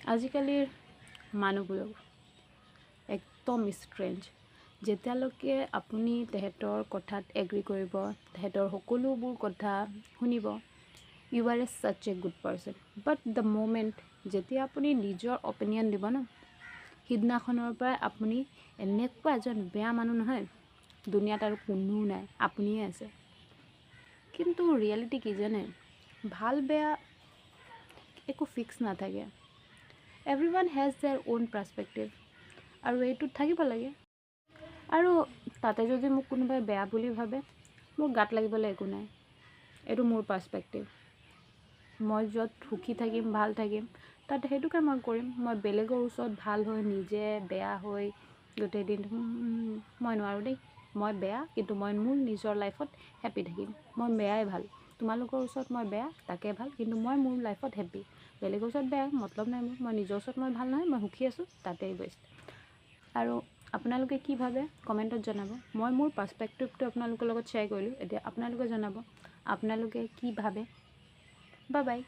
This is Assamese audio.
আজিকালিৰ মানুহবোৰ একদম ষ্ট্ৰেঞ্জ। যেতিয়ালৈকে আপুনি তেহেঁতৰ কথাত এগ্ৰি কৰিব, তেহেঁতৰ সকলোবোৰ কথা শুনিব, you are such a good person. But the moment যেতিয়া আপুনি নিজৰ অপিনিয়ন দিব ন, সিদিনাখনৰ পৰাই আপুনি এনেকুৱা এজন বেয়া মানুহ নহয়, দুনিয়াত আৰু কোনো নাই, আপুনিয়ে আছে। কিন্তু ৰিয়েলিটি কি জানে, ভাল বেয়া একো ফিক্স নাথাকে। Everyone has there on perspective, আৰু এইটোত থাকিব লাগে। আৰু তাতে যদি মোক কোনোবাই বেয়া বুলি ভাবে, মোৰ গাত লাগিবলৈ একো নাই। এইটো মোৰ পাৰ্চপেক্টিভ। মই য'ত সুখী থাকিম, ভাল থাকিম, তাতে সেইটোকে মই কৰিম। মই বেলেগৰ ওচৰত ভাল হৈ নিজে বেয়া হৈ গোটেই দিন মই নোৱাৰোঁ দেই। মই বেয়া, কিন্তু মই মোৰ নিজৰ লাইফত হেপ্পী থাকিম। মই বেয়াই ভাল, তোমালোকৰ ওচৰত মই বেয়া, তাকে ভাল, কিন্তু মই মোৰ লাইফত হেপ্পী। বেলেগৰ ওচৰত বেয়া মতলব নাই মোৰ। মই নিজৰ ওচৰত মই ভাল নহয়, মই সুখী আছোঁ, তাতেই বেষ্ট। আৰু আপোনালোকে কি ভাবে কমেণ্টত জনাব। মই মোৰ পাৰ্চপেক্টিভটো আপোনালোকৰ লগত শ্বেয়াৰ কৰিলোঁ। এতিয়া আপোনালোকে জনাব আপোনালোকে কি ভাবে। Bye bye.